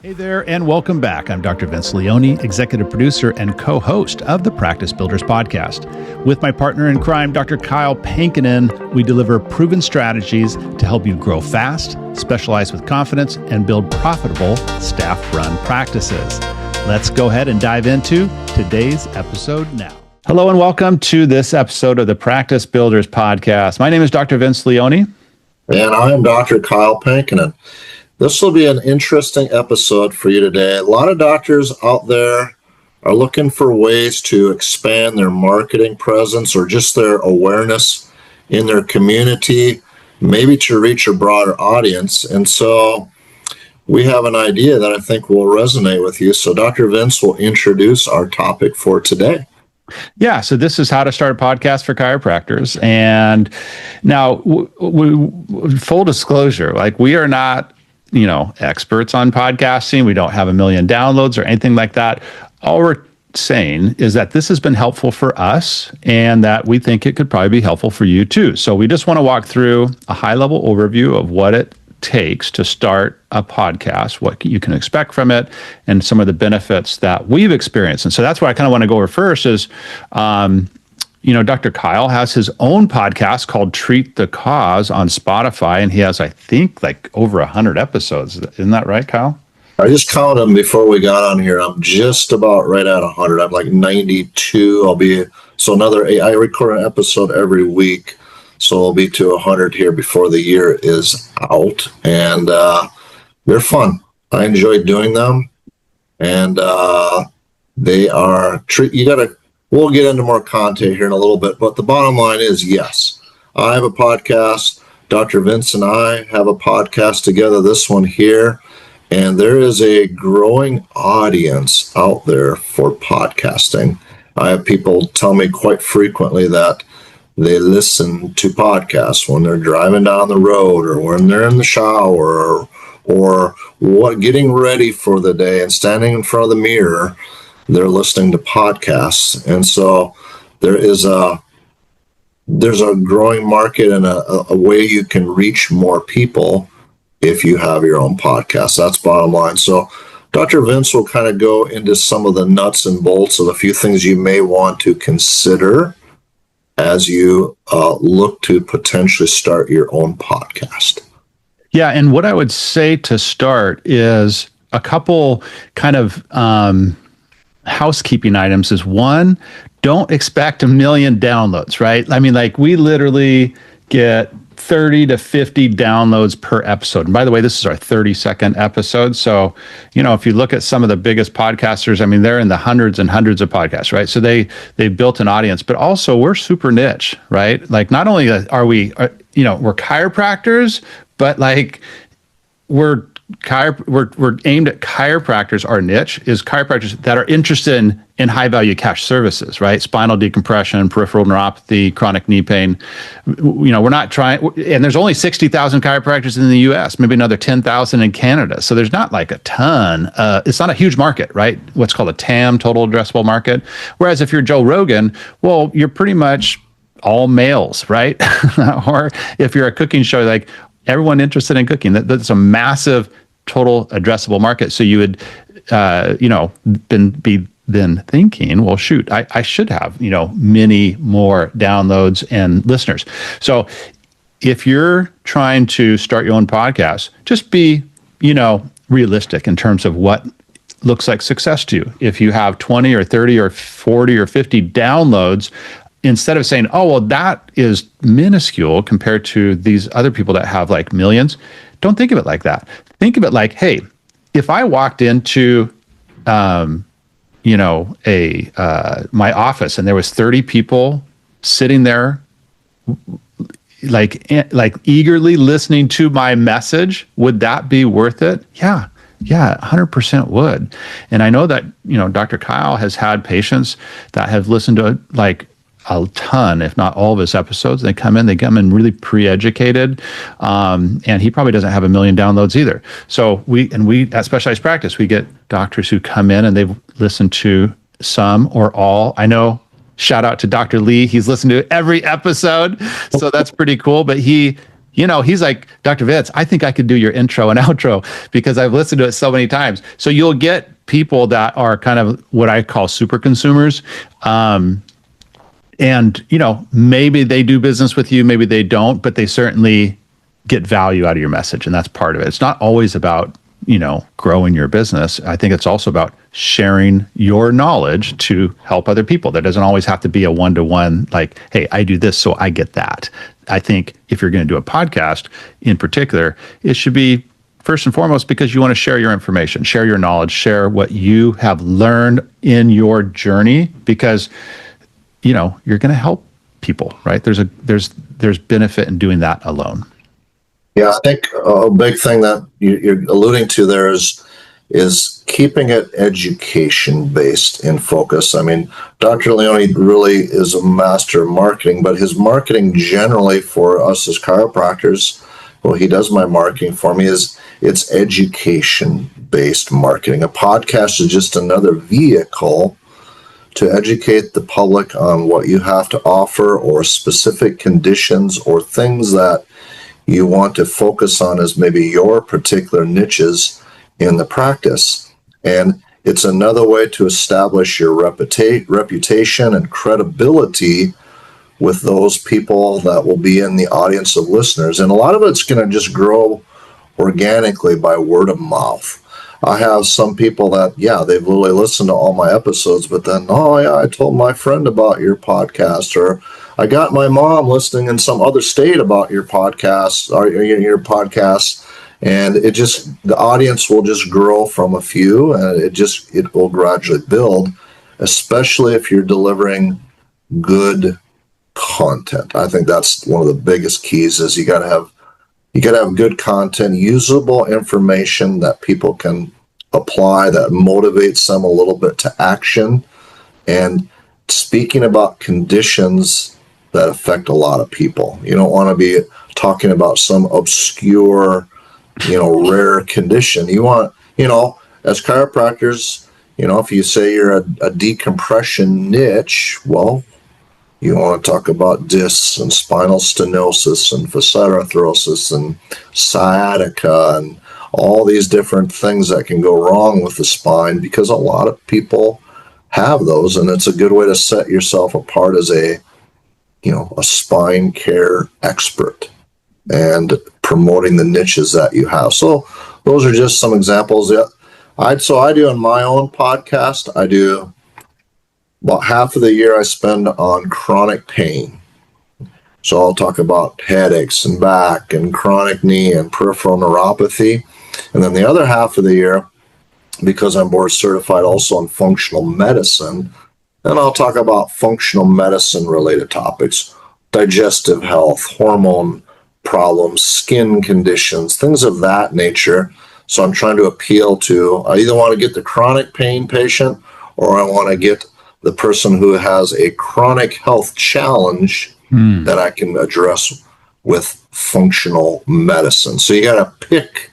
Hey there, and welcome back. I'm Dr. Vince Leone, executive producer and co-host of the Practice Builders podcast. With my partner in crime, Dr. Kyle Pankonin, we deliver proven strategies to help you grow fast, specialize with confidence, and build profitable staff-run practices. Let's go ahead and dive into today's episode now. Hello, and welcome to this episode of the Practice Builders podcast. My name is Dr. Vince Leone. And I'm Dr. Kyle Pankonin. This will be an interesting episode for you today. A lot of doctors out there are looking for ways to expand their marketing presence or just their awareness in their community, maybe to reach a broader audience. And so we have an idea that I think will resonate with you. So Dr. Vince will introduce our topic for today. Yeah, so this is how to start a podcast for chiropractors. And now, full disclosure, like we are not experts on podcasting. We don't have 1 million downloads or anything like that. All we're saying is that this has been helpful for us and that we think it could probably be helpful for you too. So we just want to walk through a high-level overview of what it takes to start a podcast, what you can expect from it, and some of the benefits that we've experienced. And so that's what I kind of want to go over first is, Dr. Kyle has his own podcast called Treat the Cause on Spotify, and he has, I think, like over 100 episodes. Isn't that right, Kyle? I just counted them before we got on here. I'm just about right at 100. I'm like 92. I record an episode every week, so I'll be to 100 here before the year is out. And they're fun. I enjoy doing them. And they are we'll get into more content here in a little bit, but the bottom line is, yes, I have a podcast. Dr. Vince and I have a podcast together, this one here, and there is a growing audience out there for podcasting. I have people tell me quite frequently that they listen to podcasts when they're driving down the road or when they're in the shower or getting ready for the day and standing in front of the mirror. They're listening to podcasts. And so there's a growing market and a way you can reach more people if you have your own podcast. That's bottom line. So Dr. Vince will kind of go into some of the nuts and bolts of a few things you may want to consider as you look to potentially start your own podcast. Yeah, and what I would say to start is a couple kind of housekeeping items is one, don't expect 1 million downloads, right? I mean, like we literally get 30 to 50 downloads per episode. And by the way, this is our 32nd episode. So, if you look at some of the biggest podcasters, I mean, they're in the hundreds and hundreds of podcasts, right? So they built an audience, but also we're super niche, right? Like not only are we, we're chiropractors, but like we're aimed at chiropractors. Our niche is chiropractors that are interested in high value cash services, right? Spinal decompression, peripheral neuropathy, chronic knee pain. We're not trying, and there's only 60,000 chiropractors in the US, maybe another 10,000 in Canada. So there's not like a ton. It's not a huge market, right? What's called a TAM, total addressable market. Whereas if you're Joe Rogan, well, you're pretty much all males, right? Or if you're a cooking show, like everyone interested in cooking, that's a massive total addressable market. So you would, been thinking, well, shoot, I should have, many more downloads and listeners. So if you're trying to start your own podcast, just be, realistic in terms of what looks like success to you. If you have 20 or 30 or 40 or 50 downloads, instead of saying, oh, well, that is minuscule compared to these other people that have like millions, don't think of it like that. Think of it like, hey, if I walked into, my office and there was 30 people sitting there, like eagerly listening to my message, would that be worth it? Yeah, 100% would. And I know that, Dr. Kyle has had patients that have listened to like a ton, if not all of his episodes. They come in really pre-educated, and he probably doesn't have 1 million downloads either. So we at Specialized Practice, we get doctors who come in and they've listened to some or all. I know, shout out to Dr. Lee, he's listened to every episode, so that's pretty cool. But he he's like, Dr. Vitz, I think I could do your intro and outro because I've listened to it so many times. So you'll get people that are kind of what I call super consumers. And, maybe they do business with you, maybe they don't, but they certainly get value out of your message. And that's part of it. It's not always about, growing your business. I think it's also about sharing your knowledge to help other people. That doesn't always have to be a one-to-one, like, hey, I do this, so I get that. I think if you're going to do a podcast in particular, it should be first and foremost because you want to share your information, share your knowledge, share what you have learned in your journey, because you're going to help people, right? There's benefit in doing that alone. Yeah, I think a big thing that you're alluding to there is keeping it education based in focus. I mean, Dr. Leone really is a master of marketing, but his marketing generally for us as chiropractors, well, he does my marketing for me, it's education based marketing. A podcast is just another vehicle to educate the public on what you have to offer or specific conditions or things that you want to focus on as maybe your particular niches in the practice. And it's another way to establish your reputation and credibility with those people that will be in the audience of listeners. And a lot of it's going to just grow organically by word of mouth. I have some people that, they've literally listened to all my episodes, but then, I told my friend about your podcast, or I got my mom listening in some other state about your podcast, or your podcast, and the audience will just grow from a few, and it will gradually build, especially if you're delivering good content. I think that's one of the biggest keys is you got to have good content, usable information that people can apply, that motivates them a little bit to action, and speaking about conditions that affect a lot of people. You don't want to be talking about some obscure, rare condition. You want, as chiropractors, if you say you're a decompression niche, well, you want to talk about discs and spinal stenosis and facet-arthrosis and sciatica and all these different things that can go wrong with the spine, because a lot of people have those, and it's a good way to set yourself apart as a spine care expert and promoting the niches that you have. So those are just some examples. I do on my own podcast, I do about half of the year I spend on chronic pain. So I'll talk about headaches and back and chronic knee and peripheral neuropathy. And then the other half of the year, because I'm board certified also in functional medicine, and I'll talk about functional medicine related topics, digestive health, hormone problems, skin conditions, things of that nature. So I'm trying to appeal to, I either want to get the chronic pain patient or I want to get the person who has a chronic health challenge that I can address with functional medicine. So you got to pick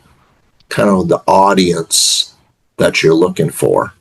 kind of the audience that you're looking for.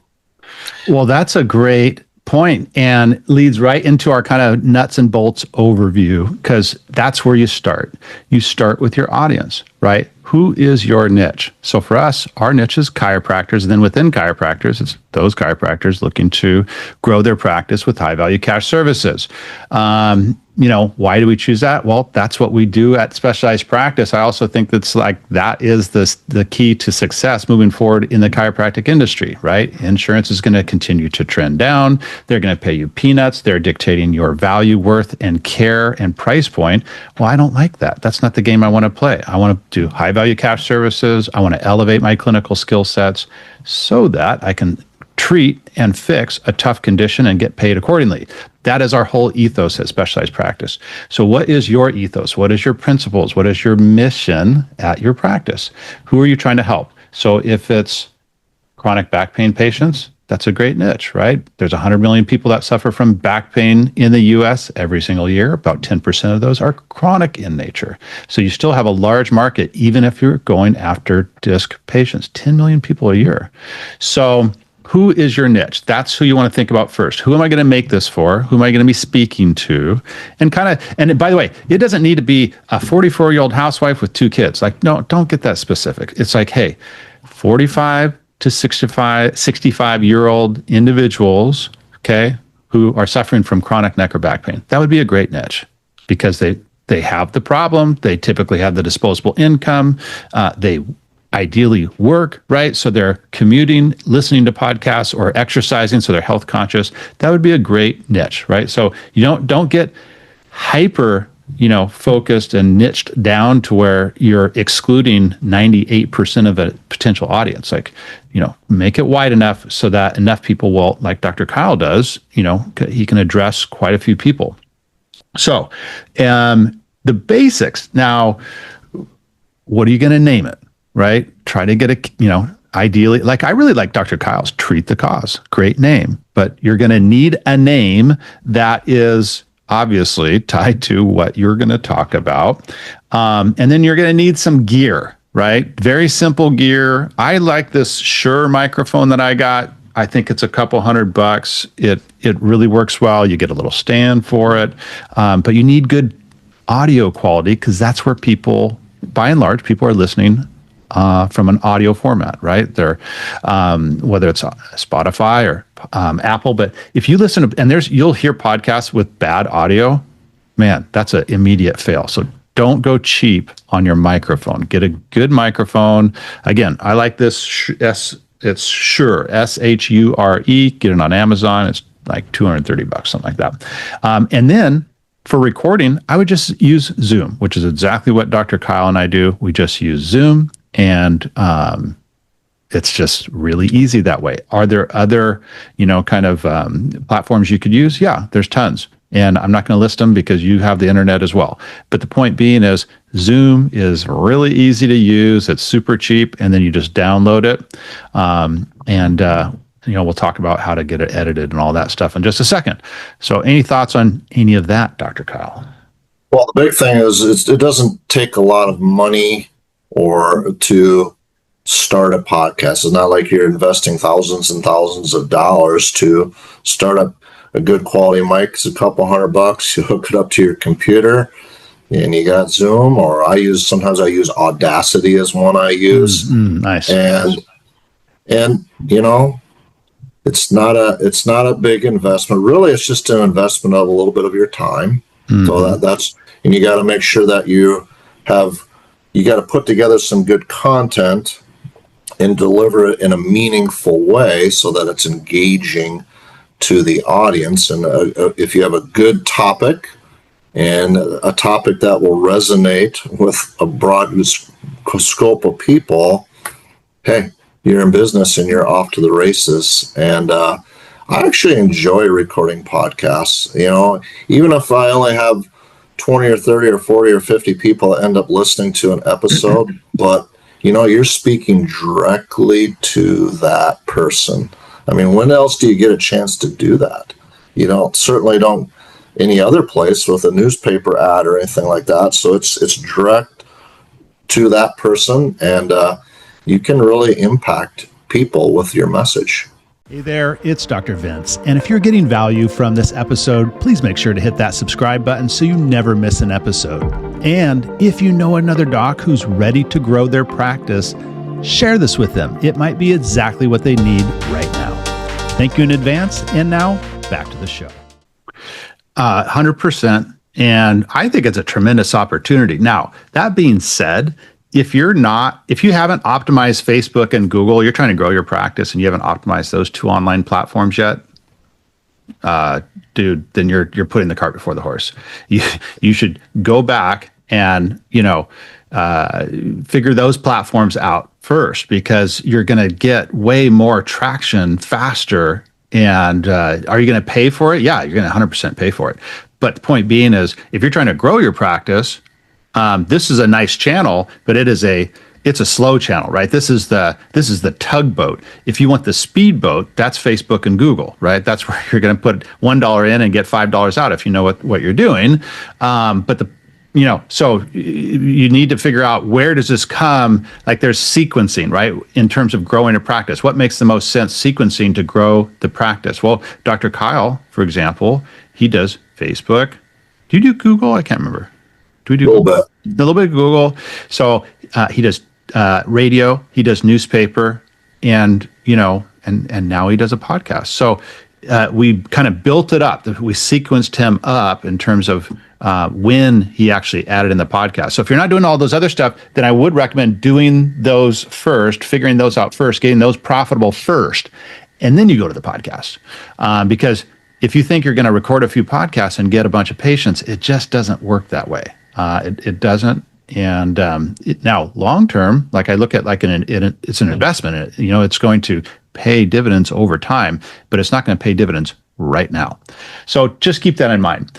Well, that's a great point and leads right into our kind of nuts and bolts overview, because that's where you start. You start with your audience, right? Who is your niche? So for us, our niche is chiropractors. And then within chiropractors, it's those chiropractors looking to grow their practice with high value cash services. Why do we choose that? Well, that's what we do at Specialized Practice. I also think that is the key to success moving forward in the chiropractic industry, right? Insurance is going to continue to trend down. They're going to pay you peanuts. They're dictating your value, worth, and care and price point. Well, I don't like that. That's not the game I want to play. I want to do high value cash services. I want to elevate my clinical skill sets so that I can treat and fix a tough condition and get paid accordingly. That is our whole ethos at Specialized Practice. So what is your ethos? What is your principles? What is your mission at your practice? Who are you trying to help? So if it's chronic back pain patients, that's a great niche, right? There's 100 million people that suffer from back pain in the US every single year. About 10% of those are chronic in nature. So you still have a large market, even if you're going after disc patients, 10 million people a year. So Who is your niche? That's who you want to think about first. Who am I going to make this for? Who am I going to be speaking to? And by the way, it doesn't need to be a 44-year-old housewife with 2 kids. Like, no, don't get that specific. It's like, hey, 45 to 65-year-old individuals, okay, who are suffering from chronic neck or back pain. That would be a great niche because they have the problem. They typically have the disposable income. They ideally work, right? So they're commuting, listening to podcasts, or exercising, so they're health conscious. That would be a great niche, right? So you don't get hyper, focused and niched down to where you're excluding 98% of a potential audience. Like, make it wide enough so that enough people will, like Dr. Kyle does, he can address quite a few people. So, the basics. Now, what are you going to name it? Right? Try to get ideally, like I really like Dr. Kyle's Treat the Cause. Great name, but you're going to need a name that is obviously tied to what you're going to talk about. And then you're going to need some gear, right? Very simple gear. I like this Shure microphone that I got. I think it's a couple $100. It really works well. You get a little stand for it. But you need good audio quality because that's where people, by and large, people are listening from an audio format, right? They're whether it's Spotify or Apple. But if you listen to, and you'll hear podcasts with bad audio, man, that's an immediate fail. So don't go cheap on your microphone. Get a good microphone. Again, I like this. It's Shure, Shure. Get it on Amazon. It's like $230, something like that. And then for recording, I would just use Zoom, which is exactly what Dr. Kyle and I do. We just use Zoom. And it's just really easy that way. Are there other, platforms you could use? Yeah, there's tons. And I'm not going to list them because you have the internet as well. But the point being is Zoom is really easy to use. It's super cheap. And then you just download it. We'll talk about how to get it edited and all that stuff in just a second. So any thoughts on any of that, Dr. Kyle? Well, the big thing is it doesn't take a lot of money or to start a podcast. It's not like you're investing thousands and thousands of dollars to start up a good quality mic. It's a couple $100. You hook it up to your computer and you got Zoom, or sometimes I use Audacity as one I use. Nice. And it's not a big investment. Really, it's just an investment of a little bit of your time. So and you got to make sure that you got to put together some good content and deliver it in a meaningful way so that it's engaging to the audience. And if you have a good topic and a topic that will resonate with a broad scope of people, hey, you're in business and you're off to the races. And I actually enjoy recording podcasts. Even if I only have 20 or 30 or 40 or 50 people that end up listening to an episode, but you're speaking directly to that person. I mean, when else do you get a chance to do that? Certainly don't any other place with a newspaper ad or anything like that. So it's direct to that person, and you can really impact people with your message. Hey there, it's Dr. Vince. And if you're getting value from this episode, please make sure to hit that subscribe button so you never miss an episode. And if you know another doc who's ready to grow their practice, share this with them. It might be exactly what they need right now. Thank you in advance. And now back to the show. 100%. And I think it's a tremendous opportunity. Now, that being said, if you haven't optimized Facebook and Google, you're trying to grow your practice and you haven't optimized those 2 online platforms yet, dude, then you're putting the cart before the horse. You should go back and, figure those platforms out first, because you're going to get way more traction faster. And are you going to pay for it? Yeah, you're going to 100% pay for it. But the point being is, if you're trying to grow your practice, this is a nice channel, but it's a slow channel, right? This is the tugboat. If you want the speedboat, that's Facebook and Google, right? That's where you're going to put $1 in and get $5 out if you know what you're doing. But So you need to figure out, where does this come? Like, there's sequencing, right? In terms of growing a practice, what makes the most sense sequencing to grow the practice? Well, Dr. Kyle, for example, he does Facebook. Do you do Google? I can't remember. Do we do A little bit. A little bit of Google? So he does radio, he does newspaper, and now he does a podcast. So we kind of built it up. We sequenced him up in terms of when he actually added in the podcast. So if you're not doing all those other stuff, then I would recommend doing those first, figuring those out first, getting those profitable first, and then you go to the podcast. Because if you think you're going to record a few podcasts and get a bunch of patients, it just doesn't work that way. It doesn't. And now, long term, like I look at it's an investment. It's going to pay dividends over time, but it's not going to pay dividends right now. So just keep that in mind.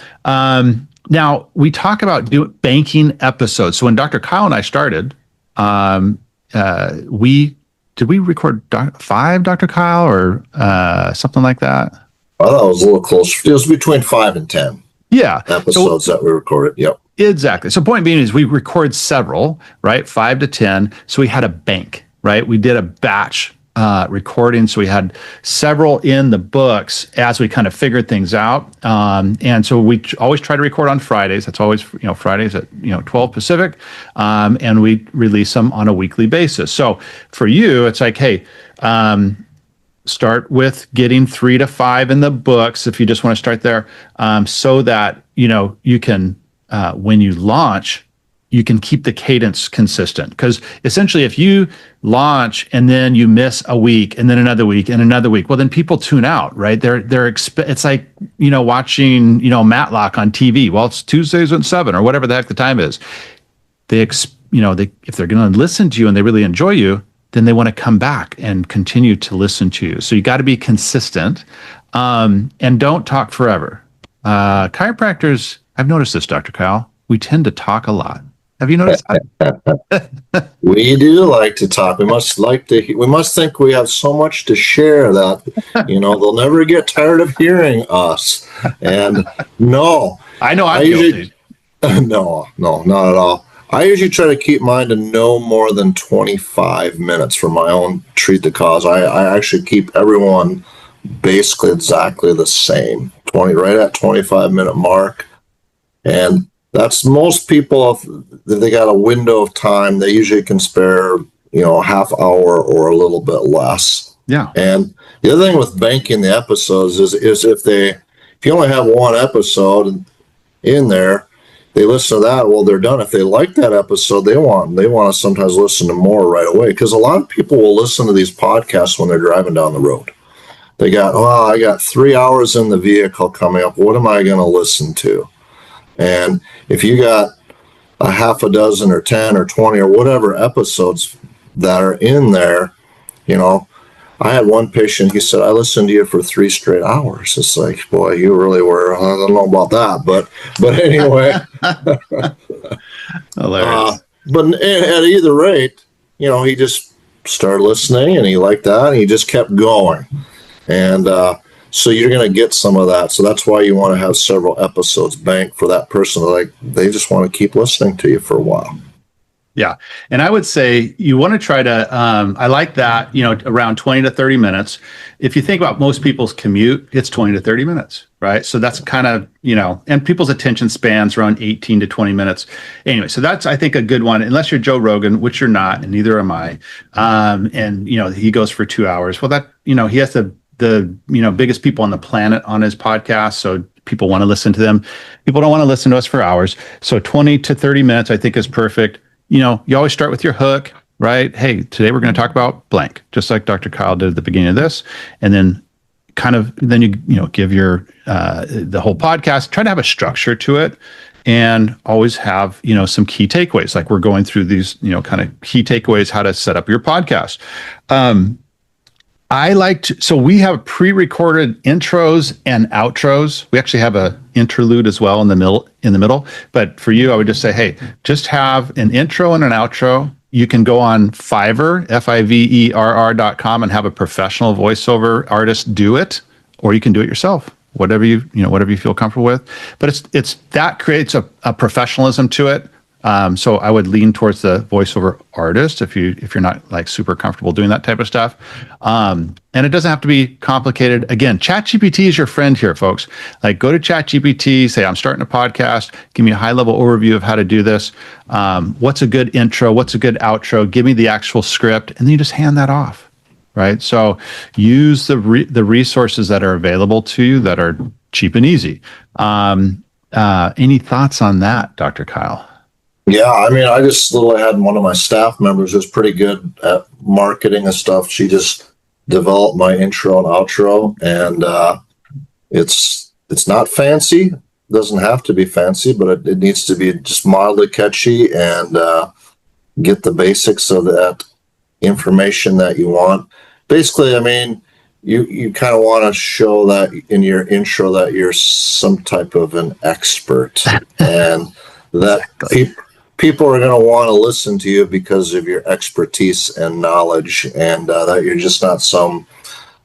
Now, we talk about banking episodes. So when Dr. Kyle and I started, did we record 5, Dr. Kyle, or something like that? I thought it was a little closer. It was between 5 and 10 episodes that we recorded. Yep. Exactly. So point being is, we record several, right? 5 to 10. So we had a bank, right? We did a batch recording. So we had several in the books as we kind of figured things out. And so we always try to record on Fridays. That's always, Fridays at, 12 Pacific. And we release them on a weekly basis. So for you, it's like, hey, start with getting 3 to 5 in the books if you just want to start there, so that, you can, when you launch, you can keep the cadence consistent. Because essentially, if you launch and then you miss a week and then another week and another week, well, then people tune out, right? It's like, watching, Matlock on TV. Well, it's Tuesdays at 7 or whatever the heck the time is. If they're going to listen to you and they really enjoy you, then they want to come back and continue to listen to you. So you got to be consistent, and don't talk forever. Chiropractors, I've noticed this, Dr. Kyle, we tend to talk a lot. Have you noticed that? We do like to talk. We must think we have so much to share that, they'll never get tired of hearing us. And no. I know I'm guilty. No, not at all. I usually try to keep mine to no more than 25 minutes for my own treat the cause. I actually keep everyone basically exactly the same, right at 25-minute mark. And that's most people, if they got a window of time, they usually can spare, a half hour or a little bit less. Yeah. And the other thing with banking the episodes is if you only have one episode in there, they listen to that, well, they're done. If they like that episode, they want to sometimes listen to more right away. Because a lot of people will listen to these podcasts when they're driving down the road. I got 3 hours in the vehicle coming up. What am I going to listen to? And if you got a half a dozen or 10 or 20 or whatever episodes that are in there, I had one patient, he said, I listened to you for 3 straight hours. It's like, boy, you really were, I don't know about that, but anyway. Hilarious. But at either rate, he just started listening and he liked that and he just kept going. And so you're going to get some of that. So that's why you want to have several episodes banked for that person. Like, they just want to keep listening to you for a while. Yeah. And I would say you want to try to, I like that, around 20 to 30 minutes. If you think about most people's commute, it's 20 to 30 minutes, right? So that's kind of, and people's attention spans around 18 to 20 minutes. Anyway, so that's, I think, a good one, unless you're Joe Rogan, which you're not, and neither am I. And, he goes for 2 hours. Well, that, he has the biggest people on the planet on his podcast. So people want to listen to them. People don't want to listen to us for hours. So 20 to 30 minutes, I think, is perfect. You always start with your hook, right? Hey, today we're going to talk about blank, just like Dr. Kyle did at the beginning of this. And then you give your, the whole podcast, try to have a structure to it, and always have, some key takeaways. Like we're going through these, kind of key takeaways, how to set up your podcast. So we have pre-recorded intros and outros. We actually have a interlude as well in the middle. But for you, I would just say, hey, just have an intro and an outro. You can go on Fiverr, Fiverr.com, and have a professional voiceover artist do it, or you can do it yourself. whatever you feel comfortable with. But it's that creates a professionalism to it. So I would lean towards the voiceover artist if you're not like super comfortable doing that type of stuff. And it doesn't have to be complicated. Again, ChatGPT is your friend here, folks. Like, go to ChatGPT, say, I'm starting a podcast. Give me a high level overview of how to do this. What's a good intro? What's a good outro? Give me the actual script, and then you just hand that off, right? So use the resources that are available to you that are cheap and easy. Any thoughts on that, Dr. Kyle? Yeah, I mean, I just literally had one of my staff members who's pretty good at marketing and stuff. She just developed my intro and outro, and it's not fancy. Doesn't have to be fancy, but it needs to be just mildly catchy and get the basics of that information that you want. Basically, I mean, you kind of want to show that in your intro that you're some type of an expert, and that people are going to want to listen to you because of your expertise and knowledge, and that you're just not some,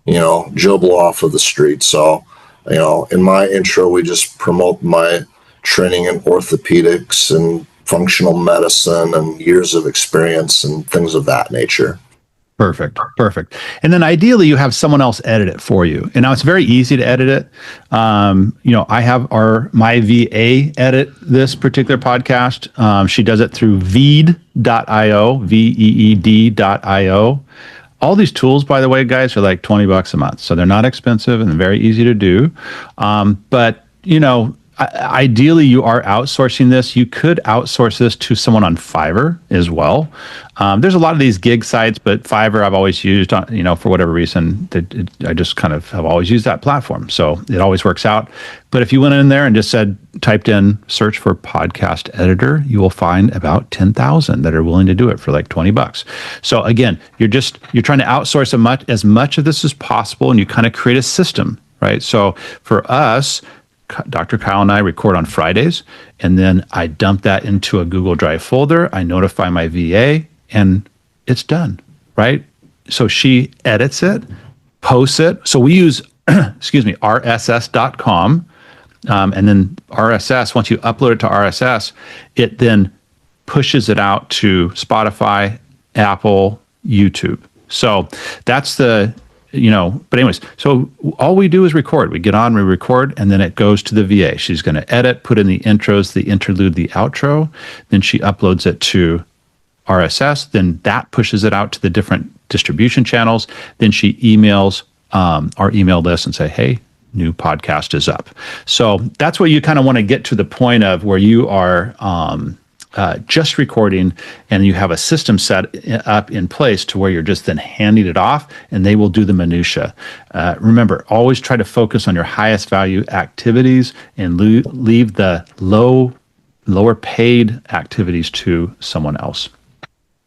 Joe Blow off of the street. So, in my intro, we just promote my training in orthopedics and functional medicine and years of experience and things of that nature. Perfect. And then ideally you have someone else edit it for you. And now it's very easy to edit it. I have my VA edit this particular podcast. She does it through veed.io, veed.io. All these tools, by the way, guys, are like $20 a month. So they're not expensive and very easy to do. But ideally you are outsourcing this. You could outsource this to someone on Fiverr as well. There's a lot of these gig sites, but Fiverr I've always used, for whatever reason. I just kind of have always used that platform. So it always works out. But if you went in there and just typed in search for podcast editor, you will find about 10,000 that are willing to do it for like $20. So again, you're trying to outsource as much of this as possible, and you kind of create a system, right? So for us, Dr. Kyle and I record on Fridays, and then I dump that into a Google Drive folder. I notify my VA, and it's done, right? So she edits it, posts it. So we use, RSS.com. And then RSS, once you upload it to RSS, it then pushes it out to Spotify, Apple, YouTube. So that's but anyways, so all we do is record. We get on, we record, and then it goes to the VA. She's going to edit, put in the intros, the interlude, the outro. Then she uploads it to RSS. Then that pushes it out to the different distribution channels. Then she emails our email list and say, hey, new podcast is up. So that's where you kind of want to get to the point of where you are just recording, and you have a system set up in place to where you're just then handing it off, and they will do the minutia. Remember, always try to focus on your highest value activities and leave the lower paid activities to someone else.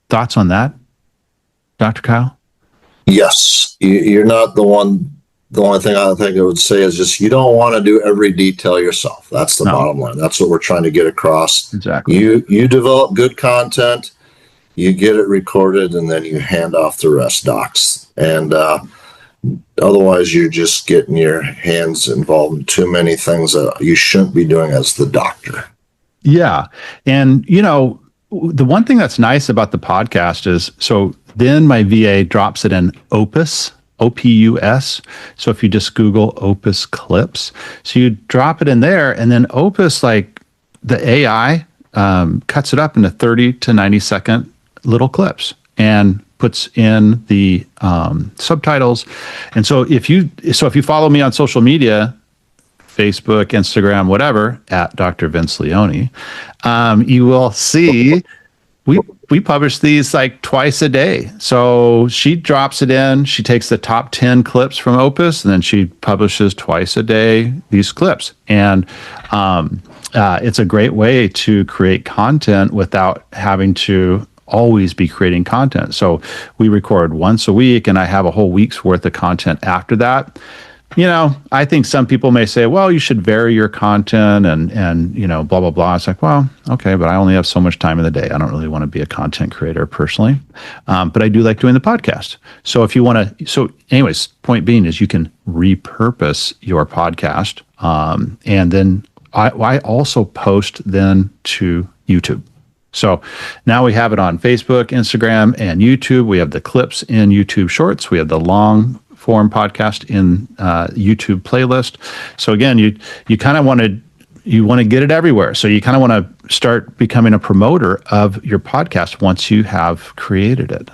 Thoughts on that, Dr. Kyle? Yes, you're not the one. The only thing I think I would say is just you don't want to do every detail yourself. That's the bottom line. That's what we're trying to get across. Exactly. You develop good content, you get it recorded, and then you hand off the rest, docs. And otherwise, you're just getting your hands involved in too many things that you shouldn't be doing as the doctor. Yeah. And, the one thing that's nice about the podcast is, so then my VA drops it in Opus, OPUS. So if you just Google Opus clips, so you drop it in there, and then Opus, like the AI, cuts it up into 30 to 90 second little clips and puts in the subtitles. And so if you follow me on social media, Facebook, Instagram, whatever, at Dr. Vince Leone, you will see we publish these like twice a day. So she drops it in, she takes the top 10 clips from Opus, and then she publishes twice a day these clips. And it's a great way to create content without having to always be creating content. So we record once a week, and I have a whole week's worth of content after that. I think some people may say, well, you should vary your content and blah, blah, blah. It's like, well, okay, but I only have so much time in the day. I don't really want to be a content creator personally. But I do like doing the podcast. So if you want to, anyways, point being is you can repurpose your podcast. And then I also post then to YouTube. So now we have it on Facebook, Instagram, and YouTube. We have the clips in YouTube Shorts. We have the long form podcast in YouTube playlist. So again, you kind of want to get it everywhere. So you kind of want to start becoming a promoter of your podcast once you have created it.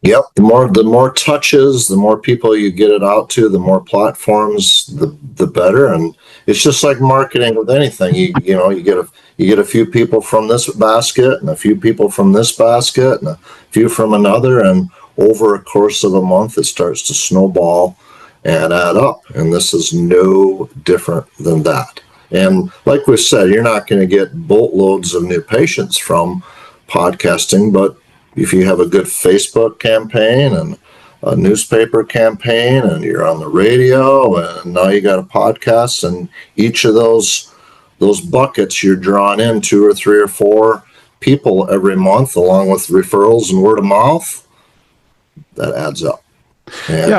Yep. The more touches, the more people you get it out to, the more platforms, the better. And it's just like marketing with anything. You get a few people from this basket and a few people from this basket and a few from another, and over a course of a month, it starts to snowball and add up. And this is no different than that. And like we said, you're not going to get boatloads of new patients from podcasting, but if you have a good Facebook campaign and a newspaper campaign and you're on the radio and now you got a podcast, and each of those buckets you're drawing in 2 or 3 or 4 people every month, along with referrals and word of mouth, that adds up. And,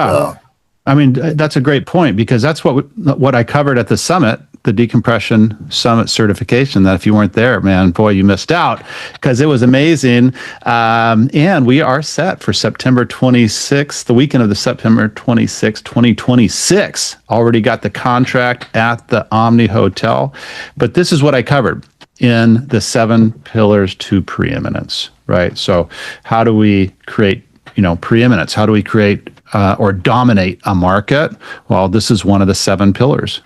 I mean, that's a great point, because that's what I covered at the summit, the Decompression Summit certification, that if you weren't there, man, boy, you missed out, because it was amazing. And we are set for September 26th, the weekend of the September 26th, 2026. Already got the contract at the Omni Hotel. But this is what I covered in the 7 pillars to preeminence, right? So how do we create preeminence? How do we create or dominate a market? Well, this is one of the 7 pillars,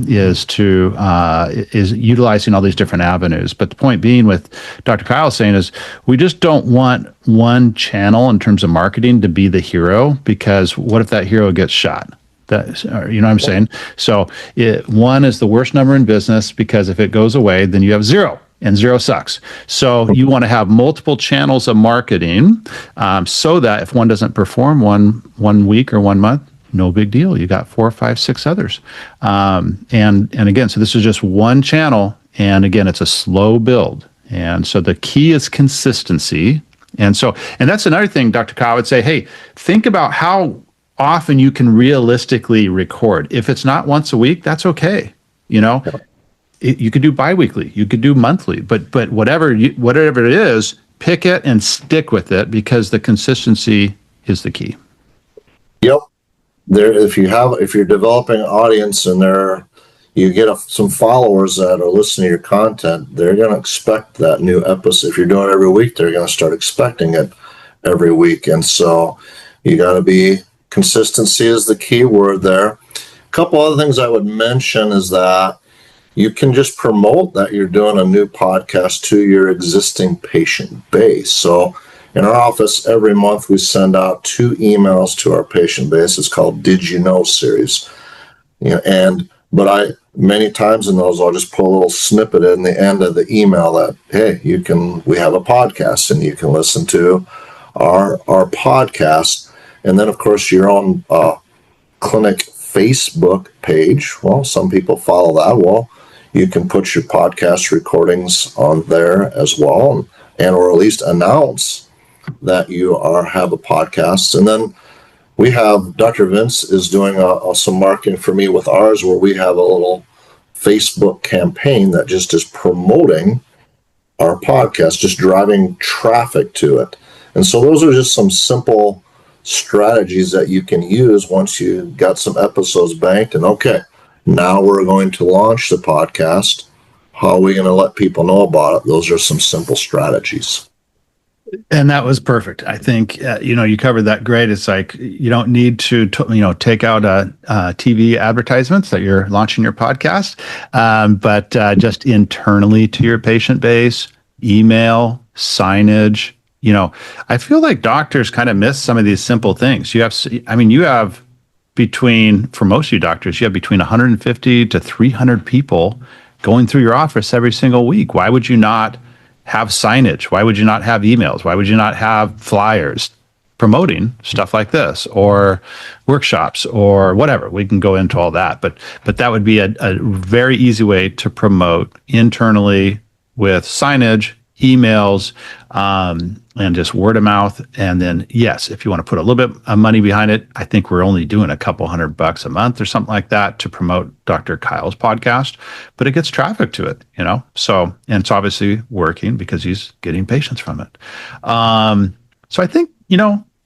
is utilizing all these different avenues. But the point being, with Dr. Kyle saying, is we just don't want one channel in terms of marketing to be the hero, because what if that hero gets shot? You know what I'm saying? So one is the worst number in business, because if it goes away, then you have 0. And 0 sucks. So you want to have multiple channels of marketing, so that if one doesn't perform one week or 1 month, no big deal. You got 4, 5, 6 others. And again, so this is just one channel. And again, it's a slow build. And so the key is consistency. And that's another thing, Dr. Kyle would say, hey, think about how often you can realistically record. If it's not once a week, that's okay. You could do biweekly, you could do monthly, but whatever it is, pick it and stick with it, because the consistency is the key. Yep. If you're developing an audience and you get some followers that are listening to your content, they're going to expect that new episode. If you're doing it every week, they're going to start expecting it every week. And so you got to be, consistency is the key word there. A couple other things I would mention is that you can just promote that you're doing a new podcast to your existing patient base. So in our office, every month we send out 2 emails to our patient base. It's called Did You Know series. But many times in those, I'll just put a little snippet in the end of the email that, hey, we have a podcast and you can listen to our podcast. And then, of course, your own clinic Facebook page. Well, some people follow that. Well, you can put your podcast recordings on there as well, or at least announce that you have a podcast. And then we have, Dr. Vince is doing some marketing for me with ours, where we have a little Facebook campaign that just is promoting our podcast, just driving traffic to it. And so those are just some simple strategies that you can use once you got some episodes banked, and okay, now we're going to launch the podcast. How are we going to let people know about it? Those are some simple strategies. And that was perfect. I think, you covered that great. It's like, you don't need to take out TV advertisements that you're launching your podcast, but just internally to your patient base, email, signage. I feel like doctors kind of miss some of these simple things. For most of you doctors, you have between 150 to 300 people going through your office every single week. Why would you not have signage? Why would you not have emails? Why would you not have flyers? promoting stuff like this or workshops or whatever. We can go into all that, but that would be a very easy way to promote internally with signage, emails, and just word of mouth. And then, yes, if you want to put a little bit of money behind it, I think we're only doing a couple $100 a month or something like that to promote Dr. Kyle's podcast, but it gets traffic to it, So, and it's obviously working because he's getting patients from it. So I think,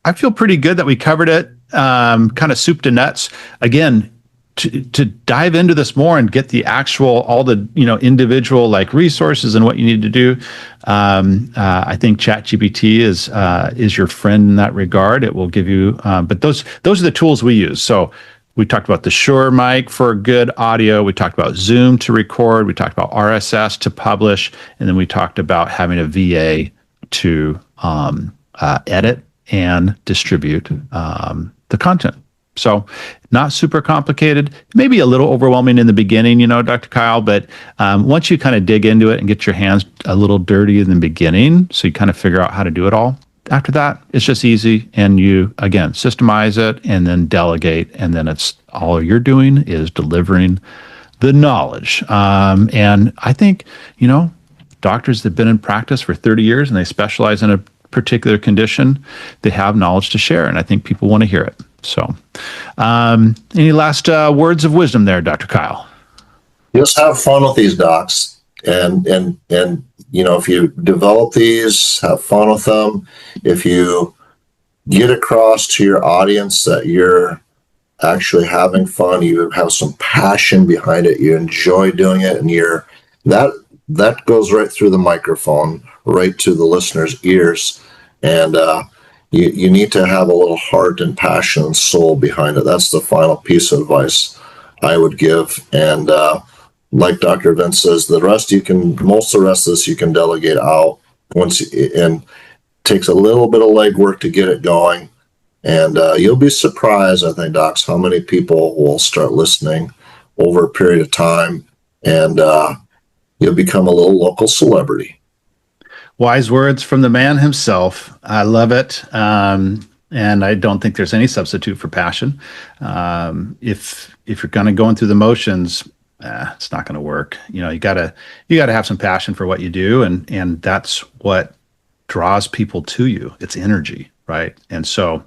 I feel pretty good that we covered it, kind of soup to nuts. Again, to dive into this more and get the actual, all the, individual like resources and what you need to do. I think ChatGPT is your friend in that regard. It will give you, but those are the tools we use. So we talked about the Shure mic for good audio. We talked about Zoom to record. We talked about RSS to publish. And then we talked about having a VA to edit and distribute the content. So not super complicated, maybe a little overwhelming in the beginning, Dr. Kyle, but once you kind of dig into it and get your hands a little dirty in the beginning, so you kind of figure out how to do it all, after that, it's just easy. And you, again, systemize it and then delegate. And then it's all you're doing is delivering the knowledge. And I think, doctors that have been in practice for 30 years and they specialize in a particular condition, they have knowledge to share. And I think people want to hear it. So, any last words of wisdom there, Dr. Kyle? Just have fun with these docs, and if you develop these, have fun with them. If you get across to your audience that you're actually having fun, you have some passion behind it, you enjoy doing it, and that goes right through the microphone, right to the listener's ears, and you need to have a little heart and passion and soul behind it. That's the final piece of advice I would give. And like Dr. Vince says, most of the rest of this you can delegate out and takes a little bit of legwork to get it going. And you'll be surprised, I think, docs, how many people will start listening over a period of time, and you'll become a little local celebrity. Wise words from the man himself. I love it. And I don't think there's any substitute for passion. If you're kind of going through the motions, it's not going to work. You gotta have some passion for what you do. And that's what draws people to you. It's energy, right? And so,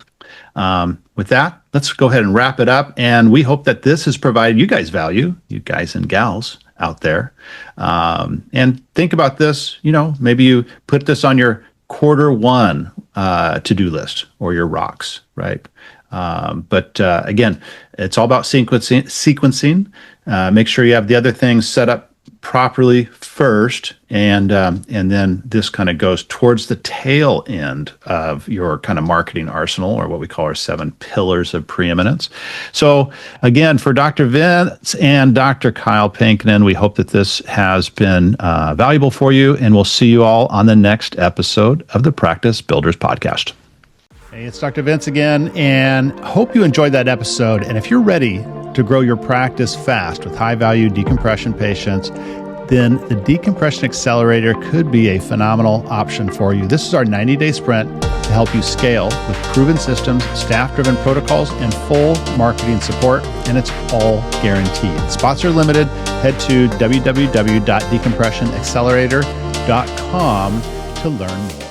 with that, let's go ahead and wrap it up. And we hope that this has provided you guys value, you guys and gals out there. And think about this, maybe you put this on your Q1 to-do list or your rocks, right? But again, it's all about sequencing. Make sure you have the other things set up properly first, and then this kind of goes towards the tail end of your kind of marketing arsenal, or what we call our 7 pillars of preeminence. So again, for Dr. Vince and Dr. Kyle Pankonin, we hope that this has been valuable for you, and we'll see you all on the next episode of the Practice Builders Podcast. Hey, it's Dr. Vince again, and hope you enjoyed that episode. And if you're ready to grow your practice fast with high-value decompression patients, then the Decompression Accelerator could be a phenomenal option for you. This is our 90-day sprint to help you scale with proven systems, staff-driven protocols, and full marketing support, and it's all guaranteed. Spots are limited. Head to www.decompressionaccelerator.com to learn more.